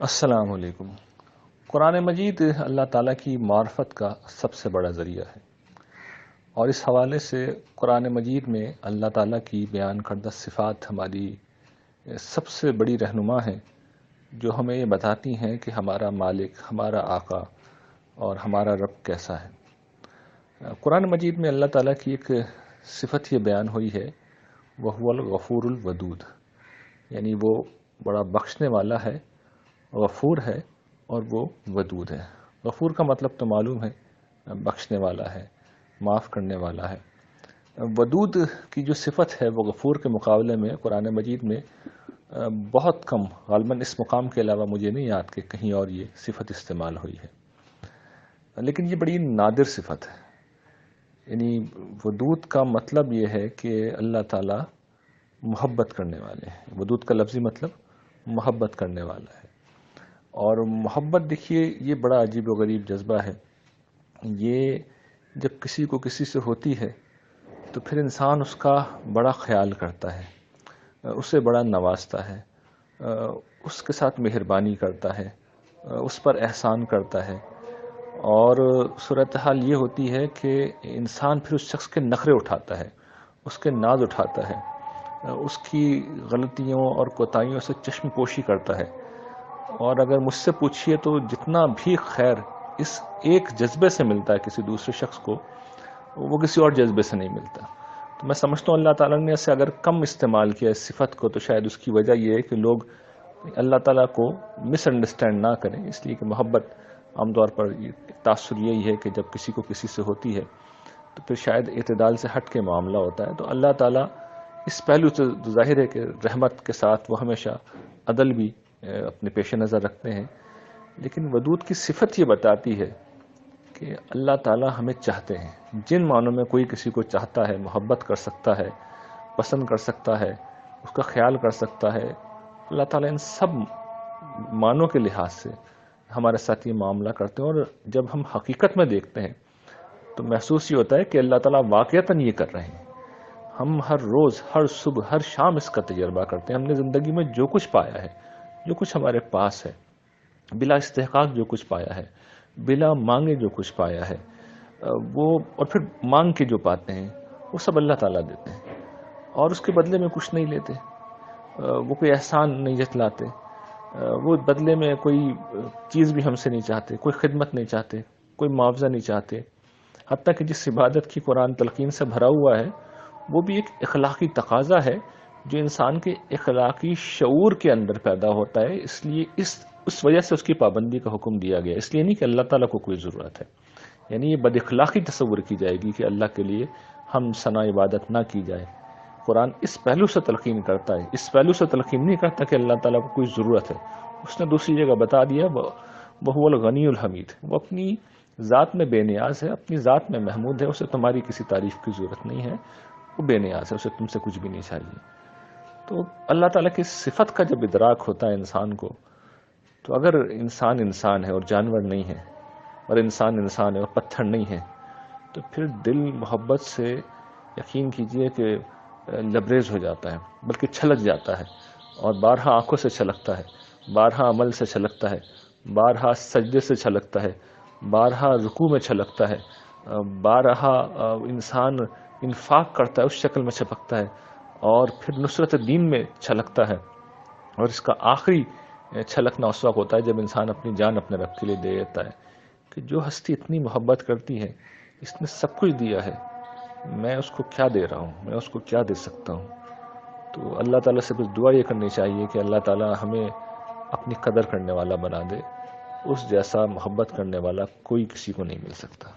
السلام علیکم۔ قرآن مجید اللہ تعالیٰ کی معرفت کا سب سے بڑا ذریعہ ہے، اور اس حوالے سے قرآن مجید میں اللہ تعالیٰ کی بیان کردہ صفات ہماری سب سے بڑی رہنما ہیں، جو ہمیں یہ بتاتی ہیں کہ ہمارا مالک، ہمارا آقا اور ہمارا رب کیسا ہے۔ قرآن مجید میں اللہ تعالیٰ کی ایک صفت یہ بیان ہوئی ہے، وہ الغفور الودود، یعنی وہ بڑا بخشنے والا ہے، غفور ہے اور وہ ودود ہے۔ غفور کا مطلب تو معلوم ہے، بخشنے والا ہے، معاف کرنے والا ہے۔ ودود کی جو صفت ہے وہ غفور کے مقابلے میں قرآن مجید میں بہت کم، غالباً اس مقام کے علاوہ مجھے نہیں یاد کہ کہیں اور یہ صفت استعمال ہوئی ہے، لیکن یہ بڑی نادر صفت ہے۔ یعنی ودود کا مطلب یہ ہے کہ اللہ تعالیٰ محبت کرنے والے ہیں۔ ودود کا لفظی مطلب محبت کرنے والا ہے، اور محبت دیکھیے یہ بڑا عجیب و غریب جذبہ ہے۔ یہ جب کسی کو کسی سے ہوتی ہے تو پھر انسان اس کا بڑا خیال کرتا ہے، اسے بڑا نوازتا ہے، اس کے ساتھ مہربانی کرتا ہے، اس پر احسان کرتا ہے، اور صورتحال یہ ہوتی ہے کہ انسان پھر اس شخص کے نخرے اٹھاتا ہے، اس کے ناز اٹھاتا ہے، اس کی غلطیوں اور کوتاہیوں سے چشم پوشی کرتا ہے۔ اور اگر مجھ سے پوچھیے تو جتنا بھی خیر اس ایک جذبے سے ملتا ہے کسی دوسرے شخص کو، وہ کسی اور جذبے سے نہیں ملتا۔ تو میں سمجھتا ہوں اللہ تعالیٰ نے اسے اگر کم استعمال کیا اس صفت کو، تو شاید اس کی وجہ یہ ہے کہ لوگ اللہ تعالیٰ کو مس انڈرسٹینڈ نہ کریں، اس لیے کہ محبت عام طور پر تاثر یہی ہے کہ جب کسی کو کسی سے ہوتی ہے تو پھر شاید اعتدال سے ہٹ کے معاملہ ہوتا ہے۔ تو اللہ تعالیٰ اس پہلو سے ظاہر ہے کہ رحمت کے ساتھ وہ ہمیشہ عدل بھی اپنے پیش نظر رکھتے ہیں، لیکن ودود کی صفت یہ بتاتی ہے کہ اللہ تعالیٰ ہمیں چاہتے ہیں۔ جن معنوں میں کوئی کسی کو چاہتا ہے، محبت کر سکتا ہے، پسند کر سکتا ہے، اس کا خیال کر سکتا ہے، اللہ تعالیٰ ان سب معنوں کے لحاظ سے ہمارے ساتھ یہ معاملہ کرتے ہیں۔ اور جب ہم حقیقت میں دیکھتے ہیں تو محسوس یہ ہوتا ہے کہ اللہ تعالیٰ واقعتاً یہ کر رہے ہیں۔ ہم ہر روز، ہر صبح، ہر شام اس کا تجربہ کرتے ہیں۔ ہم نے زندگی میں جو کچھ پایا ہے، جو کچھ ہمارے پاس ہے، بلا استحقاق جو کچھ پایا ہے، بلا مانگے جو کچھ پایا ہے، وہ اور پھر مانگ کے جو پاتے ہیں وہ سب اللہ تعالیٰ دیتے ہیں، اور اس کے بدلے میں کچھ نہیں لیتے، وہ کوئی احسان نہیں جتلاتے، وہ بدلے میں کوئی چیز بھی ہم سے نہیں چاہتے، کوئی خدمت نہیں چاہتے، کوئی معاوضہ نہیں چاہتے۔ حتیٰ کہ جس عبادت کی قرآن تلقین سے بھرا ہوا ہے وہ بھی ایک اخلاقی تقاضا ہے جو انسان کے اخلاقی شعور کے اندر پیدا ہوتا ہے، اس لیے اس وجہ سے اس کی پابندی کا حکم دیا گیا۔ اس لیے نہیں کہ اللہ تعالیٰ کو کوئی ضرورت ہے، یعنی یہ بد اخلاقی تصور کی جائے گی کہ اللہ کے لیے ہم ثنا عبادت نہ کی جائے۔ قرآن اس پہلو سے تلقین کرتا ہے، اس پہلو سے تلقین نہیں کرتا کہ اللہ تعالیٰ کو کوئی ضرورت ہے۔ اس نے دوسری جگہ بتا دیا وَهُوَ الْغَنِيُّ الْحَمِيدُ، وہ اپنی ذات میں بے نیاز ہے، اپنی ذات میں محمود ہے، اسے تمہاری کسی تعریف کی ضرورت نہیں ہے، وہ بے نیاز ہے، اسے تم سے کچھ بھی نہیں چاہیے۔ تو اللہ تعالیٰ کی صفت کا جب ادراک ہوتا ہے انسان کو، تو اگر انسان انسان ہے اور جانور نہیں ہے، اور انسان انسان ہے اور پتھر نہیں ہے، تو پھر دل محبت سے یقین کیجئے کہ لبریز ہو جاتا ہے، بلکہ چھلک جاتا ہے، اور بارہا آنکھوں سے چھلکتا ہے، بارہا عمل سے چھلکتا ہے، بارہا سجدے سے چھلکتا ہے، بارہا رکوع میں چھلکتا ہے، بارہا انسان انفاق کرتا ہے، اس شکل میں چھپکتا ہے، اور پھر نصرت دین میں چھلکتا ہے۔ اور اس کا آخری چھلکنا اس وقت ہوتا ہے جب انسان اپنی جان اپنے رب کے لیے دے دیتا ہے کہ جو ہستی اتنی محبت کرتی ہے، اس نے سب کچھ دیا ہے، میں اس کو کیا دے رہا ہوں، میں اس کو کیا دے سکتا ہوں۔ تو اللہ تعالیٰ سے بس دعا یہ کرنی چاہیے کہ اللہ تعالیٰ ہمیں اپنی قدر کرنے والا بنا دے۔ اس جیسا محبت کرنے والا کوئی کسی کو نہیں مل سکتا۔